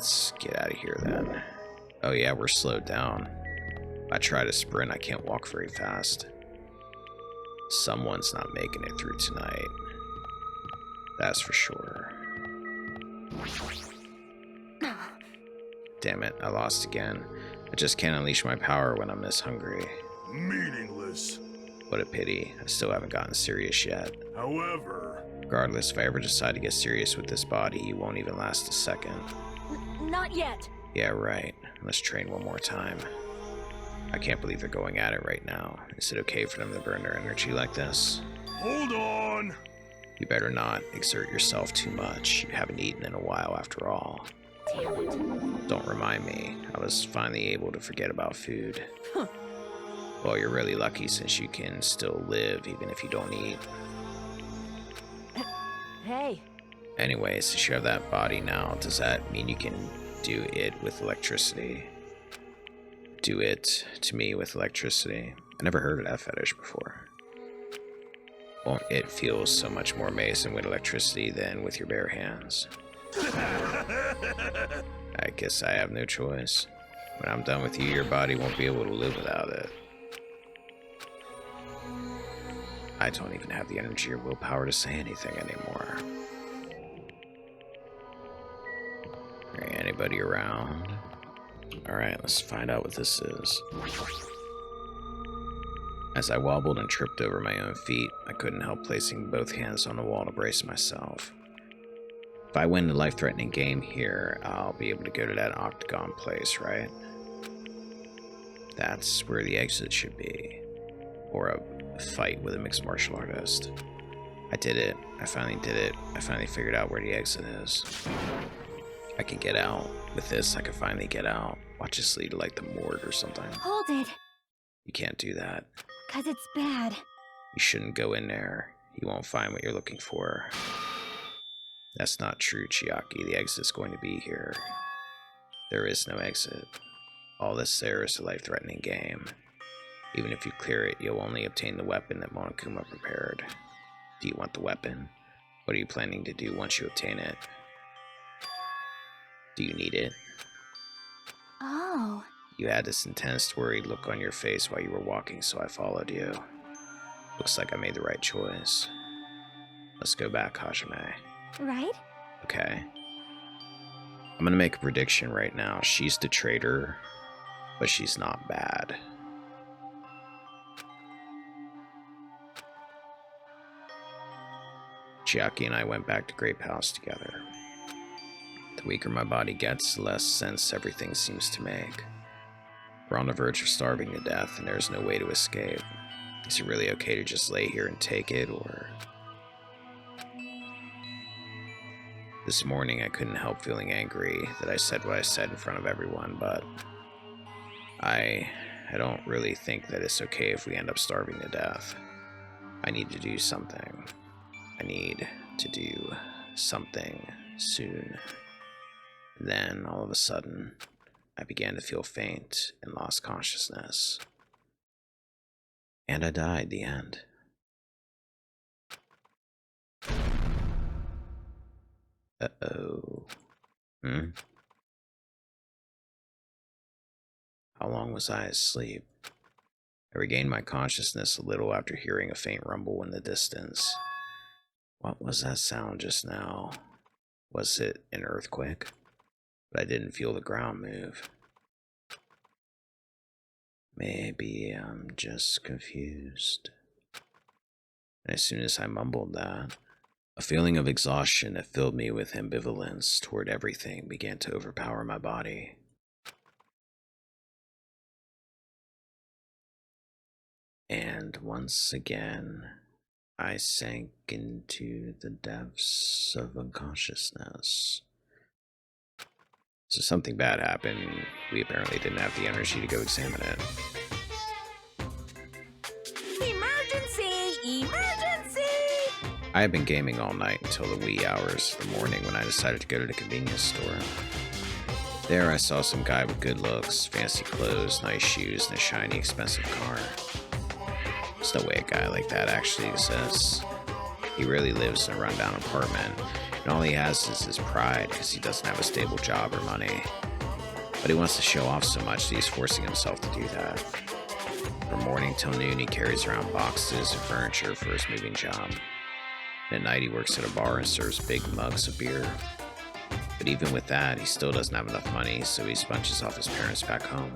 let's get out of here then. Oh yeah, we're slowed down. If I try to sprint, I can't walk very fast. Someone's not making it through tonight. That's for sure. Damn it, I lost again. I just can't unleash my power when I'm this hungry. Meaningless. What a pity. I still haven't gotten serious yet. However, Regardless, if I ever decide to get serious with this body, you won't even last a second. Not yet. Yeah, right. Let's train one more time. I can't believe they're going at it right now. Is it okay for them to burn their energy like this? hold on. You better not exert yourself too much. You haven't eaten in a while after all. Damn it. Don't remind me. I was finally able to forget about food. Huh. Well, you're really lucky since you can still live even if you don't eat. Hey. Anyway, since you have that body now, does that mean you can do it with electricity? Do it to me with electricity? I never heard of that fetish before. Well, it feels so much more amazing with electricity than with your bare hands. I guess I have no choice. When I'm done with you, your body won't be able to live without it. I don't even have the energy or willpower to say anything anymore. Alright, anybody around? Alright, let's find out what this is. As I wobbled and tripped over my own feet, I couldn't help placing both hands on the wall to brace myself. If I win the life-threatening game here, I'll be able to go to that octagon place, right? That's where the exit should be. Or a fight with a mixed martial artist. I did it. I finally did it. I finally figured out where the exit is. I can get out. With this, I can finally get out. Watch this lead to like the morgue or something. Hold it. You can't do that. 'Cause it's bad. You shouldn't go in there. You won't find what you're looking for. That's not true, Chiaki. The exit's going to be here. There is no exit. All that's there is a life-threatening game. Even if you clear it, you'll only obtain the weapon that Monokuma prepared. Do you want the weapon? What are you planning to do once you obtain it? Do you need it? Oh. You had this intense, worried look on your face while you were walking, so I followed you. Looks like I made the right choice. Let's go back, Hajime. Right? Okay. I'm gonna make a prediction right now. She's the traitor, but she's not bad. Chiaki and I went back to Grape House together. The weaker my body gets, the less sense everything seems to make. We're on the verge of starving to death, and there's no way to escape. Is it really okay to just lay here and take it, or... This morning I couldn't help feeling angry that I said what I said in front of everyone, but... I don't really think that it's okay if we end up starving to death. I need to do something. I need to do something soon. Then, all of a sudden, I began to feel faint and lost consciousness. And I died, the end. Uh-oh. How long was I asleep? I regained my consciousness a little after hearing a faint rumble in the distance. What was that sound just now? Was it an earthquake? But I didn't feel the ground move. Maybe I'm just confused. And as soon as I mumbled that, a feeling of exhaustion that filled me with ambivalence toward everything began to overpower my body. And once again, I sank into the depths of unconsciousness. So something bad happened. We apparently didn't have the energy to go examine it. Emergency! Emergency! I had been gaming all night until the wee hours of the morning when I decided to go to the convenience store. There I saw some guy with good looks, fancy clothes, nice shoes, and a shiny, expensive car. There's no way a guy like that actually exists. He really lives in a rundown apartment, And all he has is his pride because he doesn't have a stable job or money. But he wants to show off so much that he's forcing himself to do that. From morning till noon, he carries around boxes of furniture for his moving job. At night, he works at a bar and serves big mugs of beer. But even with that, he still doesn't have enough money, so he sponges off his parents back home.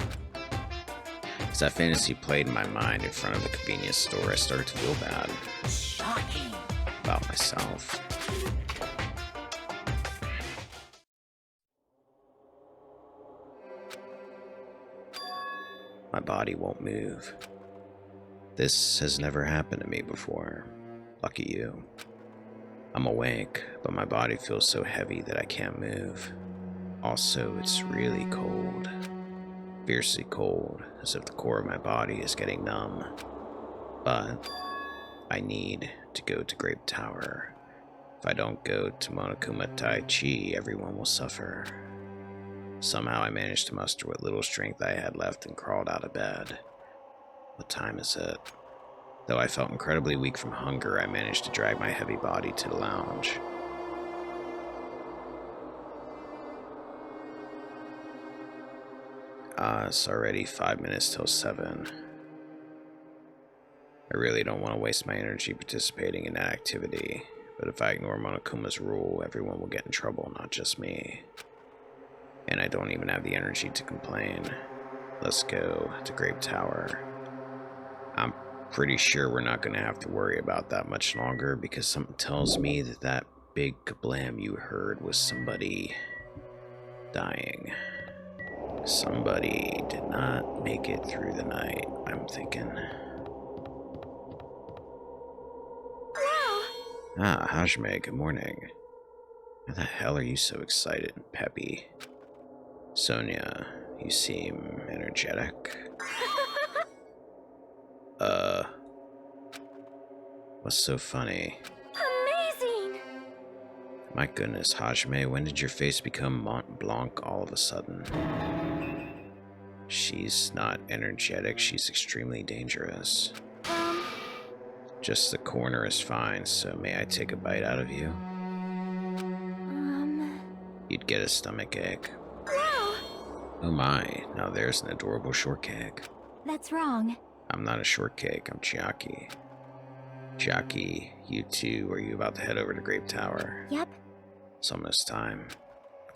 As that fantasy played in my mind in front of the convenience store, I started to feel bad. Shocking. About myself. My body won't move. This has never happened to me before. Lucky you. I'm awake, but my body feels so heavy that I can't move. Also, it's really cold. Fiercely cold, as if the core of my body is getting numb. But I need to go to Grape Tower. If I don't go to Monokuma Tai Chi, everyone will suffer. Somehow I managed to muster what little strength I had left and crawled out of bed. What time is it? Though I felt incredibly weak from hunger, I managed to drag my heavy body to the lounge. It's already 5 minutes till 7. I really don't want to waste my energy participating in that activity, but if I ignore Monokuma's rule, everyone will get in trouble, not just me. And I don't even have the energy to complain. Let's go to Grape Tower. I'm pretty sure we're not going to have to worry about that much longer, because something tells me that that big kablam you heard was somebody dying. Somebody did not make it through the night, I'm thinking. Ah, Hajime, good morning. How the hell are you so excited and peppy? Sonia, you seem energetic. What's so funny? Amazing! My goodness, Hajime, when did your face become Mont Blanc all of a sudden? She's not energetic, she's extremely dangerous. Just the corner is fine, so may I take a bite out of you? You'd get a stomach ache. No! Oh my, now there's an adorable shortcake. That's wrong. I'm not a shortcake, I'm Chiaki. Chiaki, you too, are you about to head over to Grape Tower? Yep. It's almost time.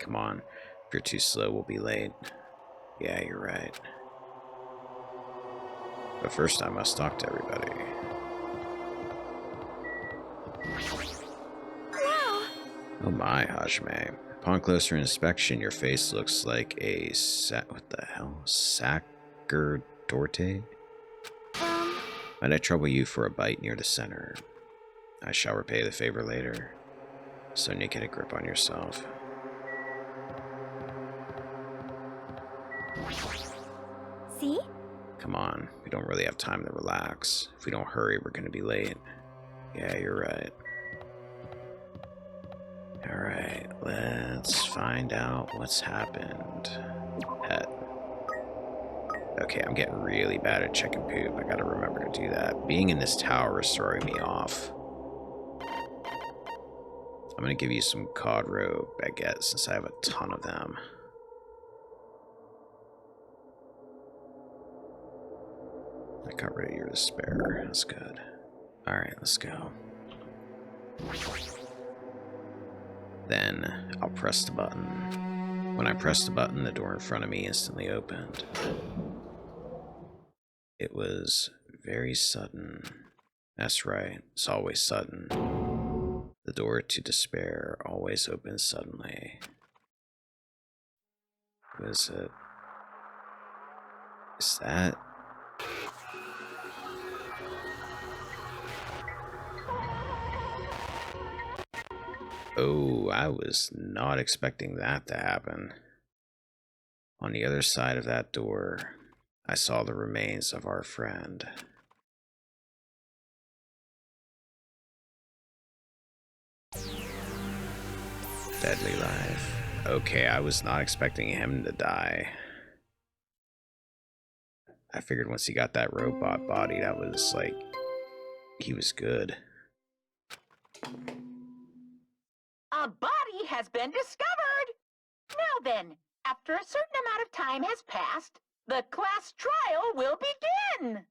Come on, if you're too slow, we'll be late. Yeah, you're right. But first I must talk to everybody. No! Oh my, Hajime. Upon closer inspection, your face looks like a what the hell? Sacerdote? Might I trouble you for a bite near the center? I shall repay the favor later. Sonia, get a grip on yourself. See? Come on, we don't really have time to relax. If we don't hurry, we're gonna be late. Yeah, you're right. Alright, let's find out what's happened. Pet. Okay, I'm getting really bad at checking poop. I gotta remember to do that. Being in this tower is throwing me off. I'm gonna give you some cod roe baguettes since I have a ton of them. I got rid of your despair. That's good. Alright, let's go. Then I'll press the button. When I pressed the button, the door in front of me instantly opened. It was very sudden. That's right, it's always sudden. The door to despair always opens suddenly. Who is it? Is that? Oh, I was not expecting that to happen. On the other side of that door, I saw the remains of our friend. Deadly life. Okay, I was not expecting him to die. I figured once he got that robot body, that was like, he was good. A body has been discovered! Now then, after a certain amount of time has passed, the class trial will begin!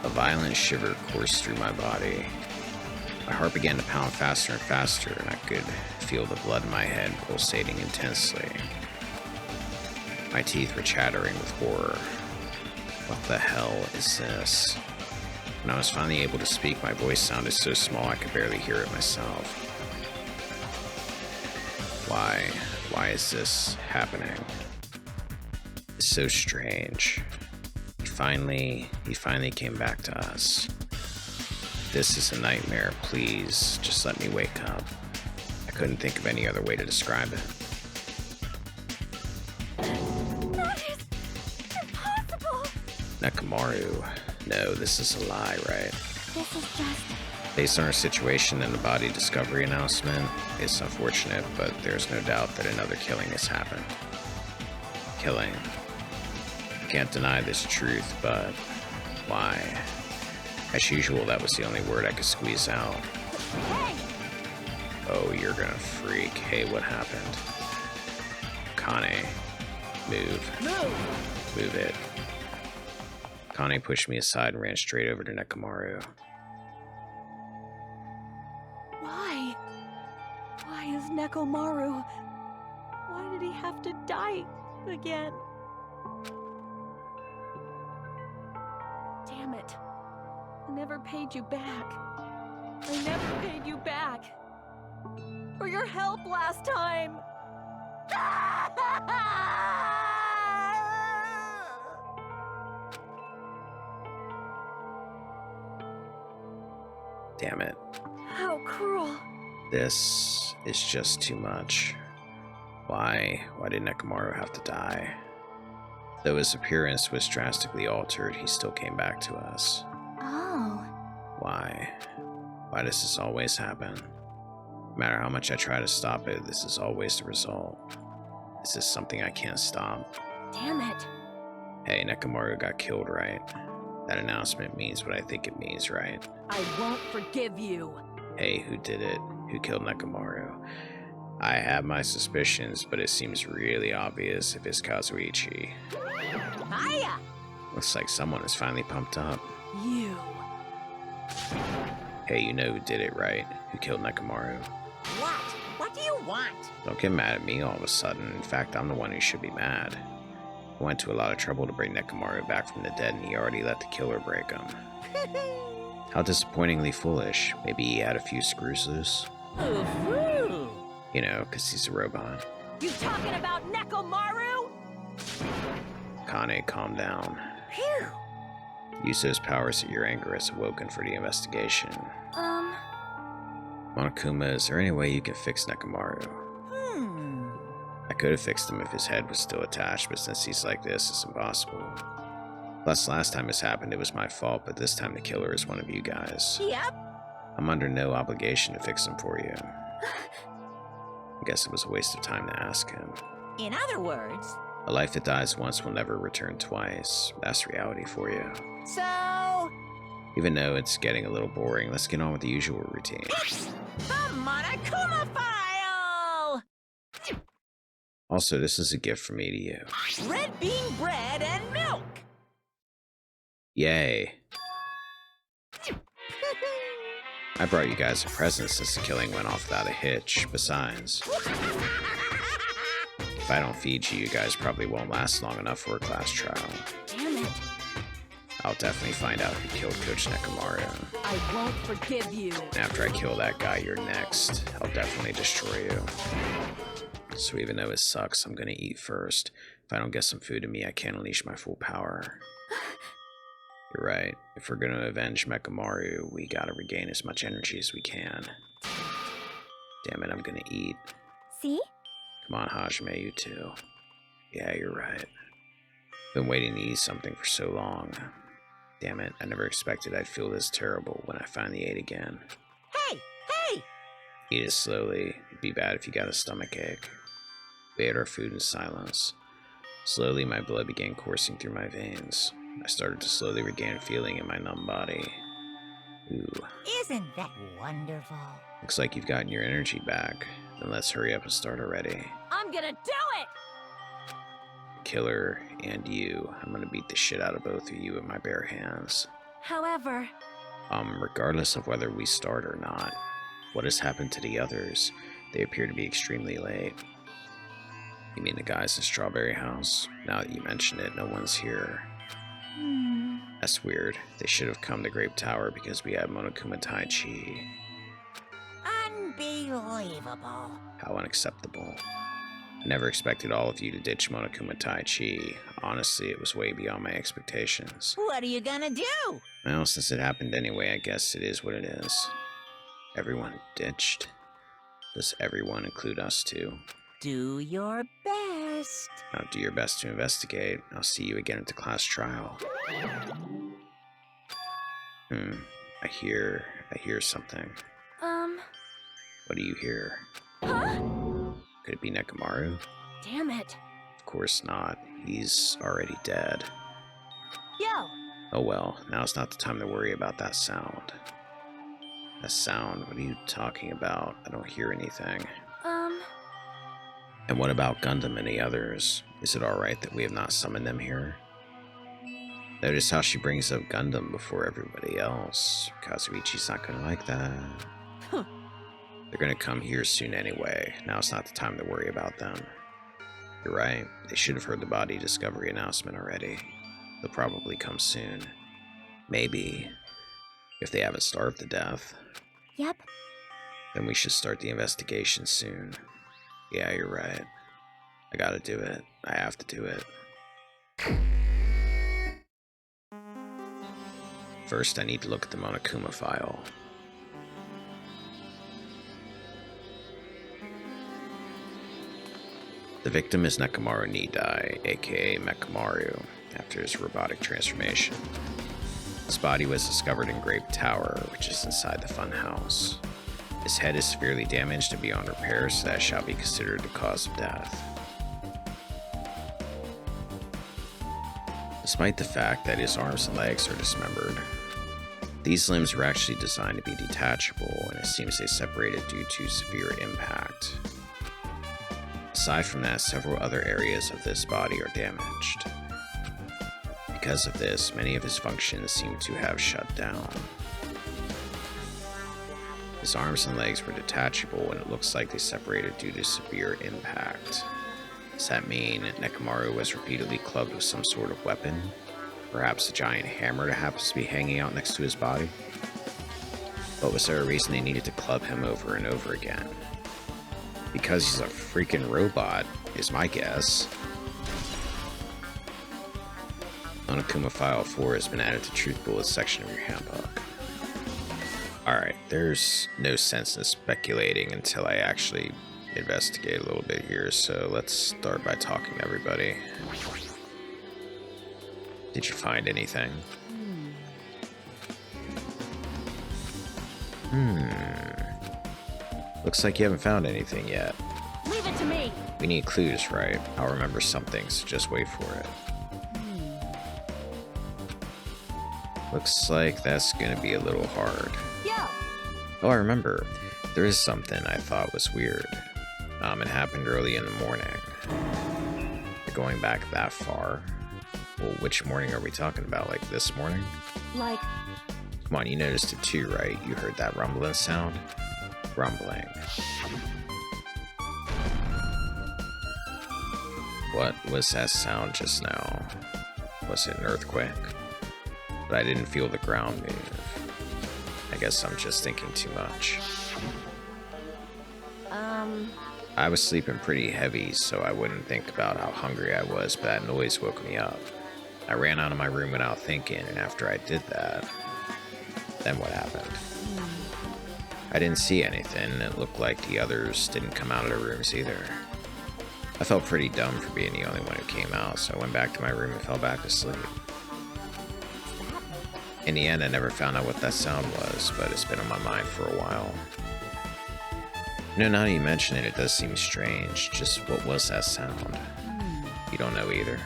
A violent shiver coursed through my body. My heart began to pound faster and faster, and I could feel the blood in my head pulsating intensely. My teeth were chattering with horror. What the hell is this? When I was finally able to speak, my voice sounded so small I could barely hear it myself. Why is this happening? It's so strange. He finally came back to us. If this is a nightmare, please just let me wake up. I couldn't think of any other way to describe it. That is impossible! Nekomaru. No, this is a lie, right? This is just... Based on our situation and the body discovery announcement, it's unfortunate, but there's no doubt that another killing has happened. Killing. I can't deny this truth, but why? As usual, that was the only word I could squeeze out. Hey! Oh, you're gonna freak. Hey, what happened? Kane, move. Move it. Kane pushed me aside and ran straight over to Nekomaru. Why? Why is Nekomaru? Why did he have to die again? Damn it. I never paid you back. I never paid you back. For your help last time. Damn it. How cruel. This is just too much. Why did Nekomaru have to die? Though his appearance was drastically altered, he still came back to us. Oh. Why? Why does this always happen? No matter how much I try to stop it, this is always the result. This is something I can't stop. Damn it. Hey, Nekomaru got killed, right? That announcement means what I think it means, right? I won't forgive you. Hey, who did it? Who killed Nekomaru? I have my suspicions, but it seems really obvious if it's Kazuichi. Hiya! Looks like someone is finally pumped up. You. Hey, you know who did it, right? Who killed Nekomaru? What? What do you want? Don't get mad at me all of a sudden. In fact, I'm the one who should be mad. I went to a lot of trouble to bring Nekomaru back from the dead, and he already let the killer break him. How disappointingly foolish. Maybe he had a few screws loose. Ooh-hoo. You know, because he's a robot. You talking about Nekomaru? Kane, calm down. Phew. Use those powers that your anger has awoken for the investigation. Monokuma, is there any way you can fix Nekomaru? I could have fixed him if his head was still attached, but since he's like this, it's impossible. Plus, last time this happened, it was my fault, but this time the killer is one of you guys. Yep. I'm under no obligation to fix him for you. I guess it was a waste of time to ask him. In other words... A life that dies once will never return twice. That's reality for you. So... Even though it's getting a little boring, let's get on with the usual routine. It's the Monokuma file! Also, this is a gift from me to you. Red bean bread and milk! Yay. I brought you guys a present since the killing went off without a hitch. Besides, if I don't feed you, you guys probably won't last long enough for a class trial. Damn it. I'll definitely find out who killed Coach Nekomaru. I won't forgive you. And after I kill that guy, you're next. I'll definitely destroy you. So even though it sucks, I'm gonna eat first. If I don't get some food in me, I can't unleash my full power. You're right. If we're gonna avenge Nekomaru, we gotta regain as much energy as we can. Damn it, I'm gonna eat. See? Come on, Hajime, you too. Yeah, you're right. Been waiting to eat something for so long. Damn it, I never expected I'd feel this terrible when I finally ate again. Hey! Hey! Eat it slowly. It'd be bad if you got a stomachache. We ate our food in silence. Slowly, my blood began coursing through my veins. I started to slowly regain feeling in my numb body. Ooh, Isn't that wonderful? looks like you've gotten your energy back. Then let's hurry up and start already. I'm gonna do it! Killer and you. I'm gonna beat the shit out of both of you with my bare hands. However, Regardless of whether we start or not, what has happened to the others? They appear to be extremely late. You mean the guys in Strawberry House? Now that you mention it, no one's here. That's weird. They should have come to Grape Tower because we have Monokuma Tai Chi. Unbelievable. How unacceptable. I never expected all of you to ditch Monokuma Tai Chi. Honestly, it was way beyond my expectations. What are you gonna do? Well, since it happened anyway, I guess it is what it is. Everyone ditched? Does everyone include us too? Do your best. Now do your best to investigate. I'll see you again at the class trial. I hear something. What do you hear? huh? Could it be Nekomaru? Damn it. Of course not. He's already dead. Yo, Oh well, now's not the time to worry about that sound. That sound? What are you talking about? I don't hear anything. And what about Gundam and the others? Is it alright that we have not summoned them here? Notice how she brings up Gundam before everybody else. Kazuichi's not gonna like that. Huh. They're gonna come here soon anyway. Now's not the time to worry about them. You're right. They should have heard the body discovery announcement already. They'll probably come soon. Maybe. If they haven't starved to death. Yep. Then we should start the investigation soon. Yeah, you're right. I gotta do it. I have to do it. First, I need to look at the Monokuma file. The victim is Nekomaru Nidai, aka Mechamaru, after his robotic transformation. His body was discovered in Grape Tower, which is inside the Funhouse. His head is severely damaged and beyond repair, so that shall be considered the cause of death. Despite the fact that his arms and legs are dismembered, these limbs were actually designed to be detachable, and it seems they separated due to severe impact. Aside from that, several other areas of this body are damaged. Because of this, many of his functions seem to have shut down. His arms and legs were detachable, and it looks like they separated due to severe impact. Does that mean Nekomaru was repeatedly clubbed with some sort of weapon? Perhaps a giant hammer that happens to be hanging out next to his body? But was there a reason they needed to club him over and over again? Because he's a freaking robot, is my guess. Monokuma File 4 has been added to Truth Bullets section of your handbook. Alright, there's no sense in speculating until I actually investigate a little bit here, so let's start by talking to everybody. Did you find anything? Looks like you haven't found anything yet. Leave it to me. We need clues, right? I'll remember something, so just wait for it. Looks like that's gonna be a little hard. Yo, Oh, I remember. There is something I thought was weird. It happened early in the morning. You're going back that far? Well, which morning are we talking about? Like this morning? like, Come on, you noticed it too, right? You heard that rumbling sound? Rumbling. What was that sound just now? Was it an earthquake? But I didn't feel the ground move. I guess I'm just thinking too much. I was sleeping pretty heavy, so I wouldn't think about how hungry I was, but that noise woke me up. I ran out of my room without thinking, and after I did that, then what happened? I didn't see anything, and it looked like the others didn't come out of their rooms either. I felt pretty dumb for being the only one who came out, so I went back to my room and fell back asleep. In the end, I never found out what that sound was, but it's been on my mind for a while. You know, now that you mention it, it does seem strange. Just what was that sound? You don't know either?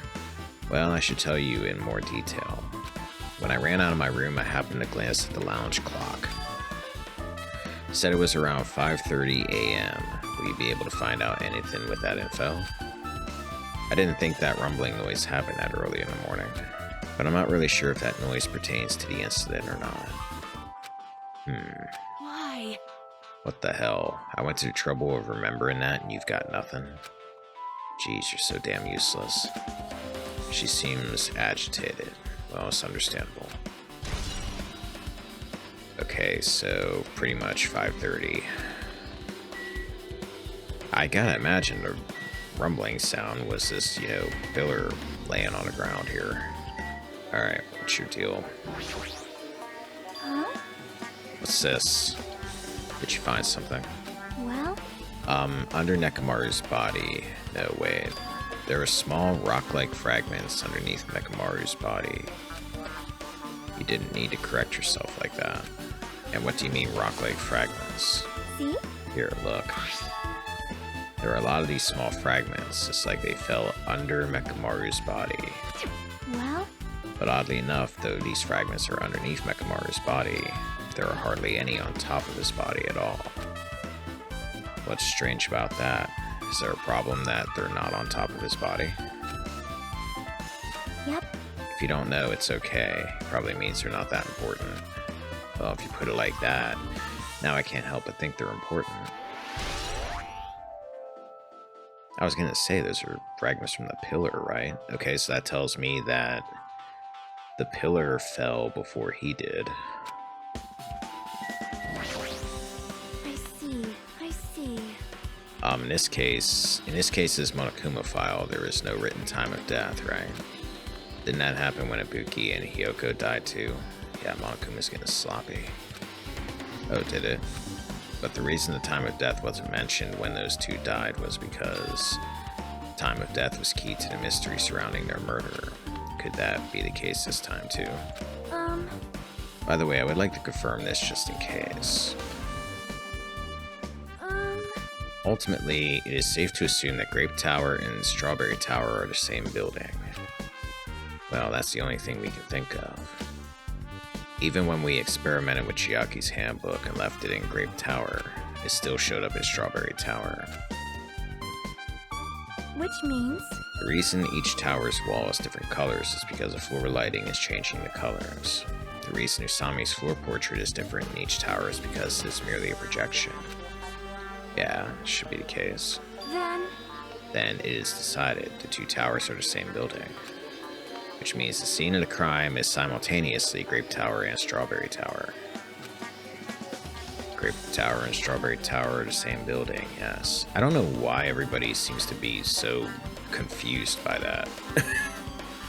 Well, I should tell you in more detail. When I ran out of my room, I happened to glance at the lounge clock. It said it was around 5:30 a.m. Will you be able to find out anything with that info? I didn't think that rumbling noise happened that early in the morning, but I'm not really sure if that noise pertains to the incident or not. Why? What the hell? I went through trouble of remembering that and you've got nothing? Jeez, you're so damn useless. She seems agitated. Well, it's understandable. Okay, so pretty much 5:30. I gotta imagine the rumbling sound was this, pillar laying on the ground here. Alright, what's your deal? Huh? What's this? Did you find something? Well, Under Nekomaru's body. No, wait. There are small rock-like fragments underneath Nekomaru's body. You didn't need to correct yourself like that. And what do you mean rock-like fragments? see? Here, look. There are a lot of these small fragments, just like they fell under Nekomaru's body. Well, But oddly enough, though these fragments are underneath Nekomaru's body, there are hardly any on top of his body at all. What's strange about that? Is there a problem that they're not on top of his body? yep. If you don't know, it's okay. Probably means they're not that important. Well, if you put it like that, now I can't help but think they're important. I was gonna say those are fragments from the pillar, right? Okay, so that tells me that the pillar fell before he did. I see. I see. In this case, this Monokuma file, there is no written time of death, right? Didn't that happen when Ibuki and Hyoko died too? Yeah, Monokuma's getting sloppy. Oh, did it? But the reason the time of death wasn't mentioned when those two died was because time of death was key to the mystery surrounding their murder. Could that be the case this time too? By the way, I would like to confirm this just in case. Ultimately, it is safe to assume that Grape Tower and Strawberry Tower are the same building. Well, that's the only thing we can think of. Even when we experimented with Chiaki's handbook and left it in Grape Tower, it still showed up as Strawberry Tower. Which means? The reason each tower's wall is different colors is because the floor lighting is changing the colors. The reason Usami's floor portrait is different in each tower is because it's merely a projection. Yeah, should be the case. Then it is decided the two towers are the same building. Which means the scene of the crime is simultaneously Grape Tower and Strawberry Tower. Grape Tower and Strawberry Tower are the same building, yes. I don't know why everybody seems to be so confused by that.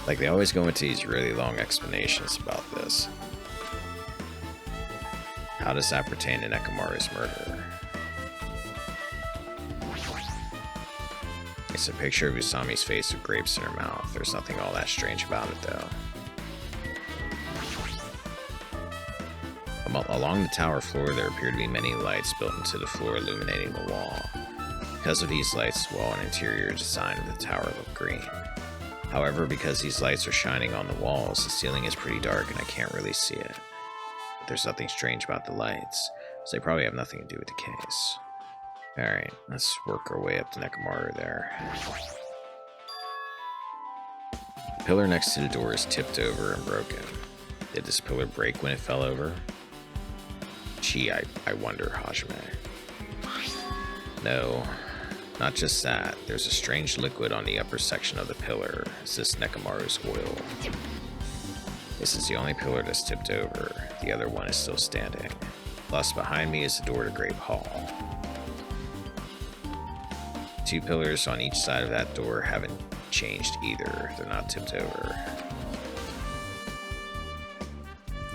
Like, they always go into these really long explanations about this. How does that pertain to Nekomaru's murder? It's a picture of Usami's face with grapes in her mouth. There's nothing all that strange about it, though. Along the tower floor, there appear to be many lights built into the floor illuminating the wall. Because of these lights, the wall and interior design of the tower look green. However, because these lights are shining on the walls, the ceiling is pretty dark and I can't really see it. But there's nothing strange about the lights, so they probably have nothing to do with the case. Alright, let's work our way up to Nekomaru there. The pillar next to the door is tipped over and broken. Did this pillar break when it fell over? Gee, I wonder, Hajime. No, not just that. There's a strange liquid on the upper section of the pillar. Is this Nekomaru's oil? This is the only pillar that's tipped over. The other one is still standing. Plus, behind me is the door to Grape Hall. Two pillars on each side of that door haven't changed either. They're not tipped over.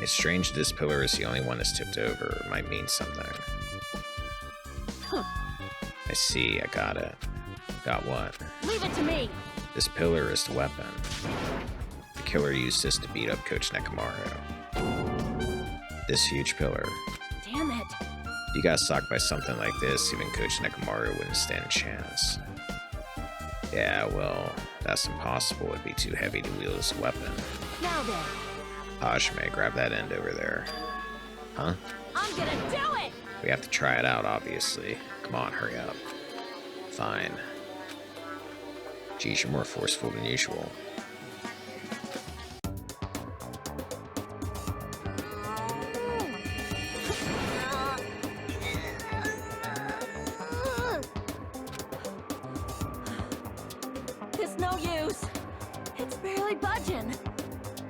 It's strange this pillar is the only one that's tipped over. It might mean something. I see, I got it. Got what? Leave it to me! This pillar is the weapon. The killer used this to beat up Coach Nekomaru. This huge pillar. Damn it! If you got socked by something like this, even Coach Nekomaru wouldn't stand a chance. Yeah, well, that's impossible. It'd be too heavy to wield as a weapon. Now then, Hajime, grab that end over there. Huh? I'm gonna do it! We have to try it out, obviously. Come on, hurry up. Fine. Geez, you're more forceful than usual. It's no use. It's barely budging.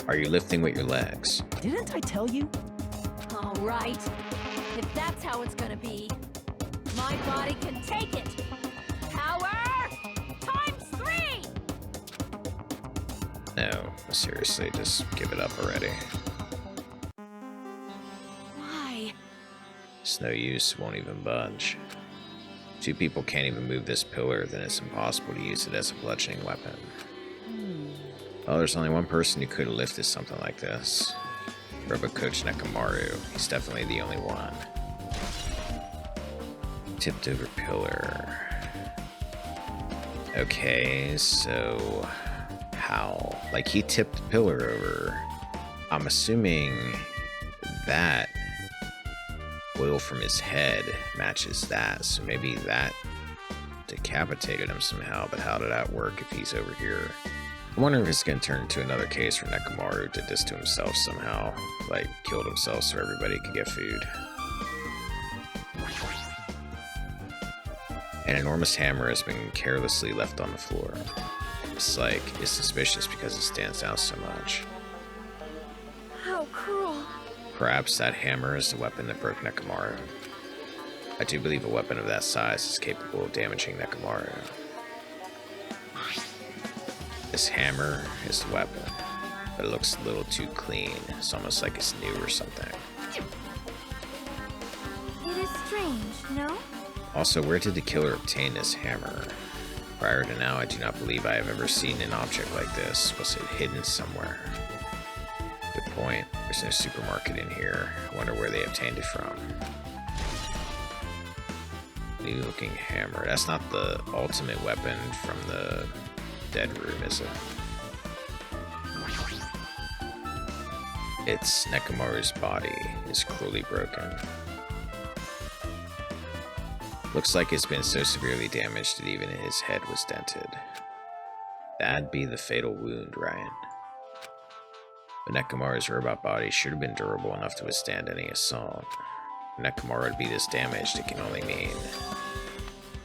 Are you lifting with your legs? Didn't I tell you? All right. If that's how it's gonna be, my body can take it. Power ×3! No, seriously, just give it up already. Why? It's no use, won't even budge. Two people can't even move this pillar, then it's impossible to use it as a bludgeoning weapon. Well, there's only one person who could have lifted something like this. Robot Coach Nekomaru. He's definitely the only one. Tipped over pillar. Okay, so how? Like, he tipped the pillar over. I'm assuming that oil from his head matches that, so maybe that decapitated him somehow, but how did that work if he's over here? I wonder if it's going to turn into another case where Nekomaru did this to himself somehow, like killed himself so everybody could get food. An enormous hammer has been carelessly left on the floor. It's like, it's suspicious because it stands out so much. How cruel. Perhaps that hammer is the weapon that broke Nekomaru. I do believe a weapon of that size is capable of damaging Nekomaru. This hammer is the weapon, but it looks a little too clean. It's almost like it's new or something. It is strange, no? Also, where did the killer obtain this hammer? Prior to now, I do not believe I have ever seen an object like this. Was it hidden somewhere? Good point. There's no supermarket in here. I wonder where they obtained it from. New looking hammer. That's not the ultimate weapon from the dead room, is it? It's Nekomaru's body is cruelly broken. Looks like it's been so severely damaged that even his head was dented. That'd be the fatal wound, Ryan. But Nekomaru's robot body should have been durable enough to withstand any assault. For Nekomaru to be this damaged, it can only mean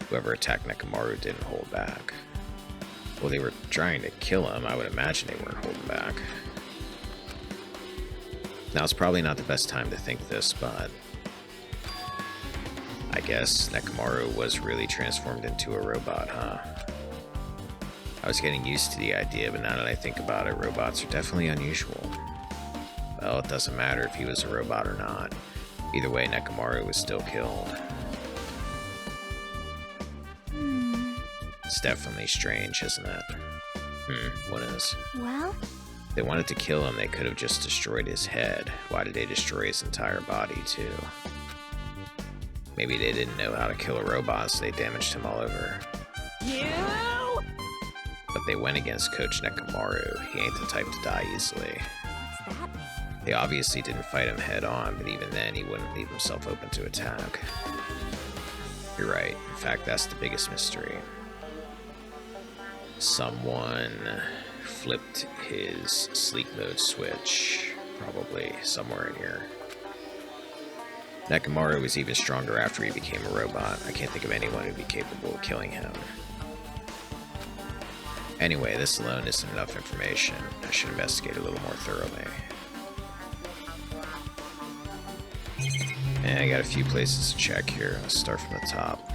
whoever attacked Nekomaru didn't hold back. Well, they were trying to kill him. I would imagine they weren't holding back. Now, it's probably not the best time to think this, but I guess Nekomaru was really transformed into a robot, huh? I was getting used to the idea, but now that I think about it, robots are definitely unusual. Well, it doesn't matter if he was a robot or not. Either way, Nekomaru was still killed. It's definitely strange, isn't it? What is? Well? If they wanted to kill him, they could have just destroyed his head. Why did they destroy his entire body, too? Maybe they didn't know how to kill a robot, so they damaged him all over. You! But they went against Coach Nekomaru. He ain't the type to die easily. What's that mean? They obviously didn't fight him head on, but even then, he wouldn't leave himself open to attack. You're right. In fact, that's the biggest mystery. Someone flipped his sleep mode switch. Probably somewhere in here. Nekomaru was even stronger after he became a robot. I can't think of anyone who'd be capable of killing him. Anyway, this alone isn't enough information. I should investigate a little more thoroughly. And I got a few places to check here. Let's start from the top.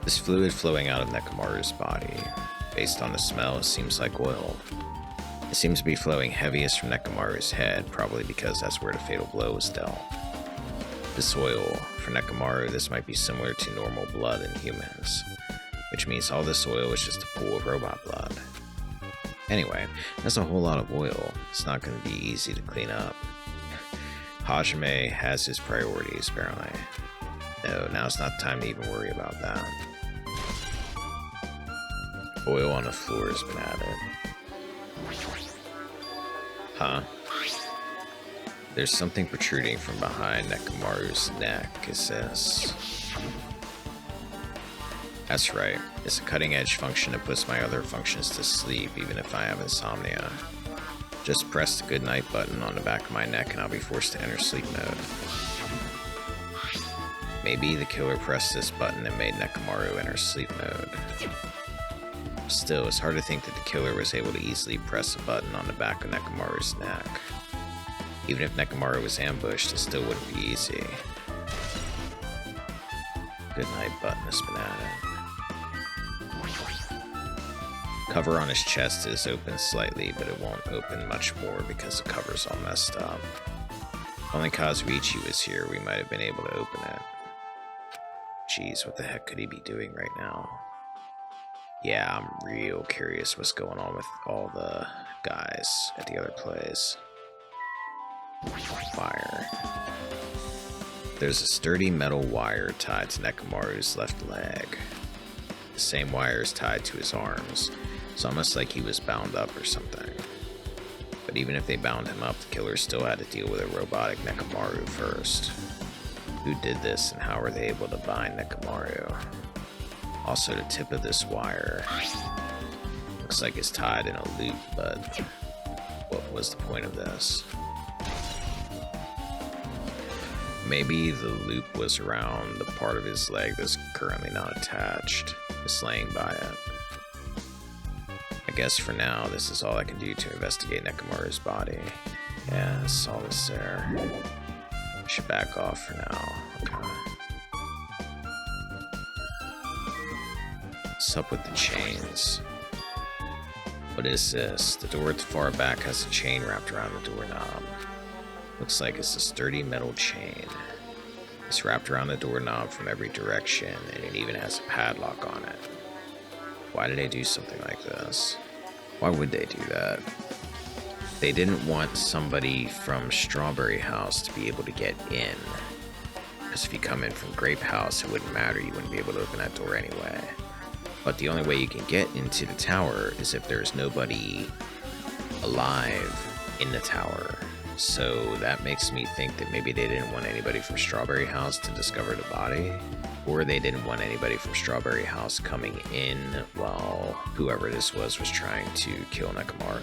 This fluid flowing out of Nekomaru's body. Based on the smell, it seems like oil. It seems to be flowing heaviest from Nekomaru's head, probably because that's where the fatal blow was dealt. This oil, for Nekomaru, this might be similar to normal blood in humans, which means all this oil is just a pool of robot blood. Anyway, that's a whole lot of oil. It's not going to be easy to clean up. Hajime has his priorities, apparently. No, now's not the time to even worry about that. Oil on the floor has been added. Huh? There's something protruding from behind Nekomaru's neck, it says. That's right. It's a cutting-edge function that puts my other functions to sleep, even if I have insomnia. Just press the goodnight button on the back of my neck and I'll be forced to enter sleep mode. Maybe the killer pressed this button and made Nekomaru enter sleep mode. Still, it's hard to think that the killer was able to easily press a button on the back of Nekomaru's neck. Even if Nekomaru was ambushed, it still wouldn't be easy. Goodnight button has been added. Cover on his chest is open slightly, but it won't open much more because the cover's all messed up. If only Kazuichi was here, we might have been able to open it. Jeez, what the heck could he be doing right now? Yeah, I'm real curious what's going on with all the guys at the other place. Fire. There's a sturdy metal wire tied to Nekomaru's left leg. The same wire is tied to his arms. It's almost like he was bound up or something. But even if they bound him up, the killer still had to deal with a robotic Nekomaru first. Who did this and how were they able to bind Nekomaru? Also, the tip of this wire looks like it's tied in a loop, but what was the point of this? Maybe the loop was around the part of his leg that's currently not attached, just laying by it. I guess for now, this is all I can do to investigate Nekomaru's body. Yeah, I saw this there. I should back off for now. Okay. What's up with the chains? What is this? The door at the far back has a chain wrapped around the doorknob. Looks like it's a sturdy metal chain. It's wrapped around the doorknob from every direction, and it even has a padlock on it. Why did they do something like this? Why would they do that? They didn't want somebody from Strawberry House to be able to get in. Because if you come in from Grape House, it wouldn't matter. You wouldn't be able to open that door anyway. But the only way you can get into the tower is if there's nobody alive in the tower. So that makes me think that maybe they didn't want anybody from Strawberry House to discover the body, or they didn't want anybody from Strawberry House coming in while whoever this was trying to kill Nekomaru.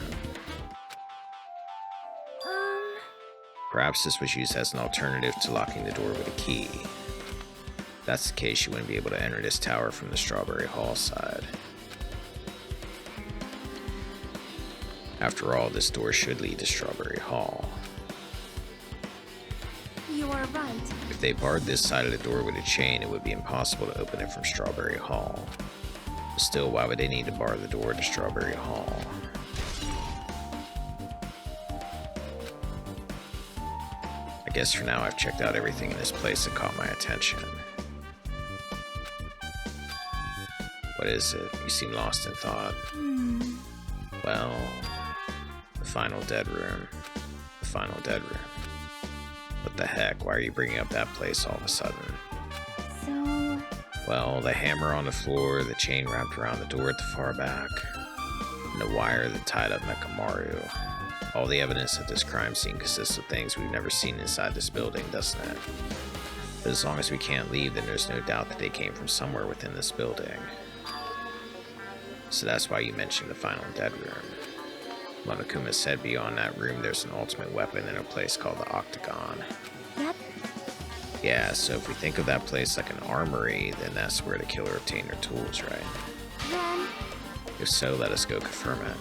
Perhaps this was used as an alternative to locking the door with a key. If that's the case, you wouldn't be able to enter this tower from the Strawberry Hall side. After all, this door should lead to Strawberry Hall. You are right. If they barred this side of the door with a chain, it would be impossible to open it from Strawberry Hall. But still, why would they need to bar the door to Strawberry Hall? I guess for now I've checked out everything in this place that caught my attention. What is it? You seem lost in thought. Well, the final dead room. The final dead room. What the heck? Why are you bringing up that place all of a sudden? So... Well, the hammer on the floor, the chain wrapped around the door at the far back, and the wire that tied up Nekomaru. All the evidence at this crime scene consists of things we've never seen inside this building, doesn't it? But as long as we can't leave, then there's no doubt that they came from somewhere within this building. So that's why you mentioned the final dead room. Monokuma said beyond that room there's an ultimate weapon in a place called the Octagon. That... Yeah, so if we think of that place like an armory, then that's where the killer obtained their tools, right? Then... If so, let us go confirm it.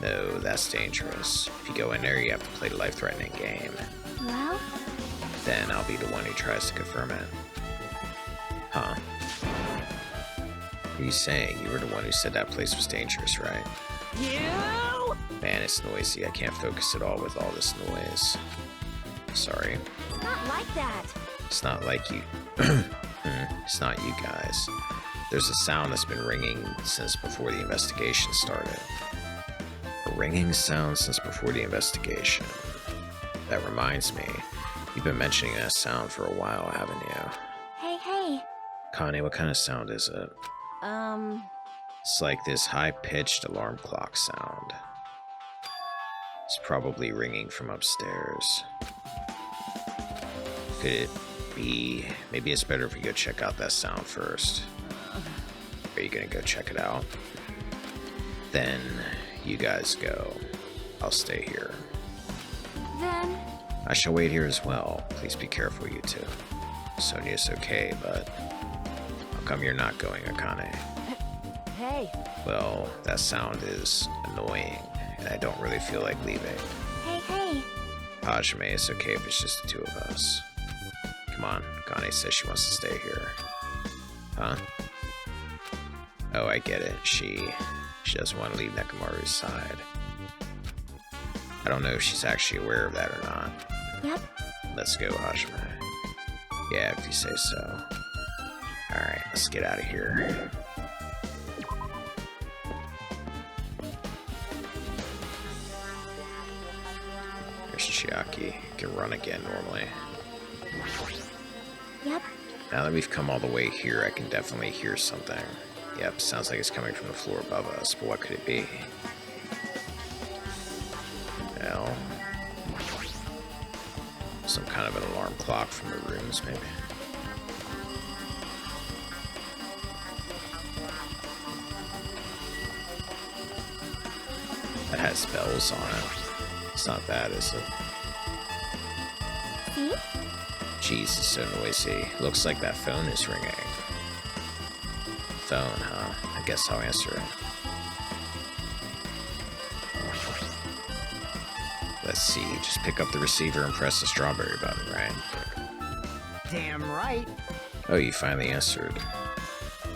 No, that's dangerous. If you go in there, you have to play the life-threatening game. Well... Then I'll be the one who tries to confirm it. Huh? What are you saying? You were the one who said that place was dangerous, right? You! Man, it's noisy. I can't focus at all with all this noise. Sorry. It's not like that. It's not like you. It's not you guys. There's a sound that's been ringing since before the investigation started. A ringing sound since before the investigation. That reminds me. You've been mentioning that sound for a while, haven't you? Hey. Connie, what kind of sound is it? It's like this high-pitched alarm clock sound. It's probably ringing from upstairs. Could it be... Maybe it's better if we go check out that sound first. Are you gonna go check it out? Then you guys go. I'll stay here. Then, I shall wait here as well. Please be careful, you two. Sonia's okay, but how come you're not going, Akane? Hey, Well, that sound is annoying, and I don't really feel like leaving. hey. Hajime, it's okay if it's just the two of us. Come on, Akane says she wants to stay here. Huh? Oh, I get it. She doesn't want to leave Nekomaru's side. I don't know if she's actually aware of that or not. Yep. Let's go, Hajime. Yeah, if you say so. Alright, let's get out of here. There's Chiaki. Can run again normally. Yep. Now that we've come all the way here, I can definitely hear something. Yep, sounds like it's coming from the floor above us, but what could it be? Well, some kind of an alarm clock from the rooms, maybe. That has bells on it. It's not bad, is it? See? Jeez, it's so noisy. Looks like that phone is ringing. Phone, huh? I guess I'll answer it. Let's see, just pick up the receiver and press the strawberry button, right? Damn right. Oh, you finally answered.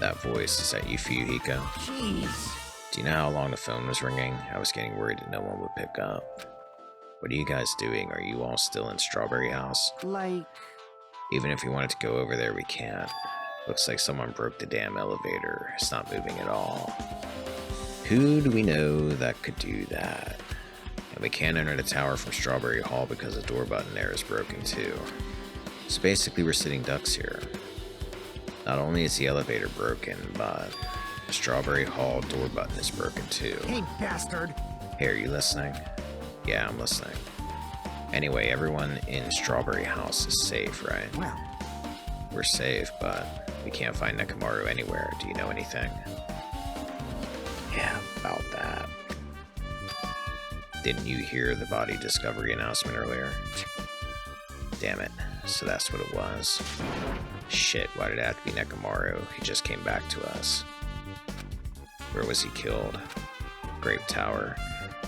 That voice, is that you, Fuyuhiko? Jeez. Do you know how long the phone was ringing? I was getting worried that no one would pick up. What are you guys doing? Are you all still in Strawberry House? Like... Even if we wanted to go over there, we can't. Looks like someone broke the damn elevator. It's not moving at all. Who do we know that could do that? And we can't enter the tower from Strawberry Hall because the door button there is broken too. So basically we're sitting ducks here. Not only is the elevator broken, but the Strawberry Hall door button is broken too. Hey, bastard. Hey, are you listening? Yeah, I'm listening. Anyway, everyone in Strawberry House is safe, right? Well, We're safe, but we can't find Nekomaru anywhere. Do you know anything? Yeah, about that. Didn't you hear the body discovery announcement earlier? Damn it. So that's what it was. Shit, why did it have to be Nekomaru? He just came back to us. Where was he killed? Grape Tower.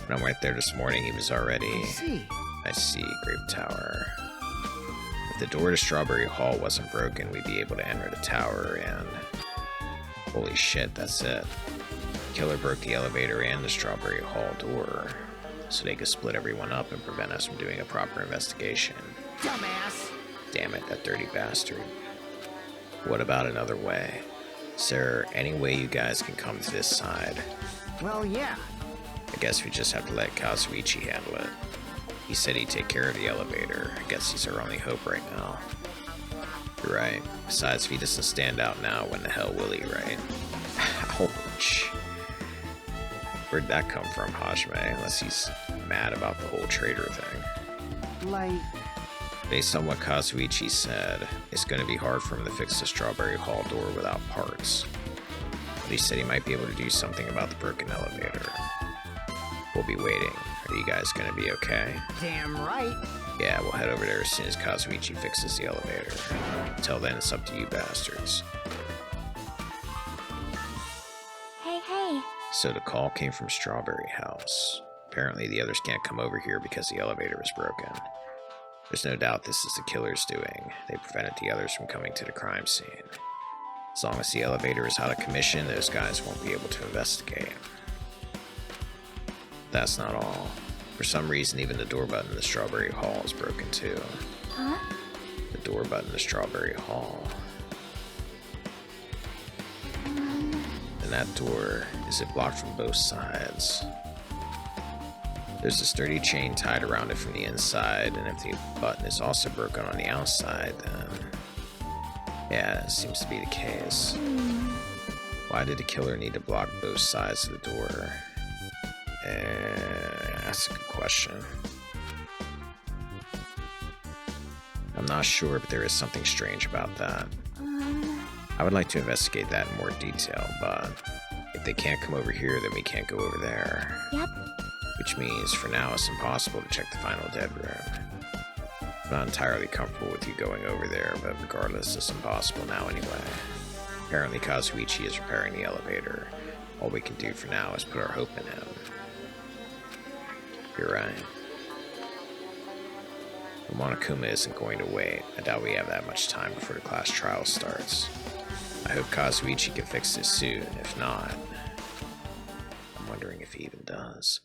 When I went there this morning, he was already... I see, Grape Tower. If the door to Strawberry Hall wasn't broken, we'd be able to enter the tower and... Holy shit, that's it. The killer broke the elevator and the Strawberry Hall door, so they could split everyone up and prevent us from doing a proper investigation. dumbass. Damn it, that dirty bastard. What about another way? Is there any way you guys can come to this side? Well, yeah. I guess we just have to let Kazuichi handle it. He said he'd take care of the elevator. I guess he's our only hope right now. You're right. Besides, if he doesn't stand out now, when the hell will he, right? Ouch. Where'd that come from, Hajime? Unless he's mad about the whole traitor thing. Like... Based on what Kazuichi said, it's going to be hard for him to fix the Strawberry Hall door without parts. But he said he might be able to do something about the broken elevator. We'll be waiting. Are you guys going to be okay? Damn right. Yeah, we'll head over there as soon as Kazuichi fixes the elevator. Until then, it's up to you bastards. Hey. So the call came from Strawberry House. Apparently the others can't come over here because the elevator was broken. There's no doubt this is the killer's doing. They prevented the others from coming to the crime scene. As long as the elevator is out of commission, those guys won't be able to investigate. That's not all. For some reason, even the door button in the Strawberry Hall is broken too. Huh? The door button in the Strawberry Hall. And that door, is it blocked from both sides? There's a sturdy chain tied around it from the inside, and if the button is also broken on the outside, then... Yeah, it seems to be the case. Why did the killer need to block both sides of the door? That's a good question. I'm not sure, but there is something strange about that. I would like to investigate that in more detail, but if they can't come over here, then we can't go over there. Yep. Which means, for now, it's impossible to check the final dead room. I'm not entirely comfortable with you going over there, but regardless, it's impossible now anyway. Apparently, Kazuichi is repairing the elevator. All we can do for now is put our hope in him. You're right. But Monokuma isn't going to wait. I doubt we have that much time before the class trial starts. I hope Kazuichi can fix this soon. If not, I'm wondering if he even does.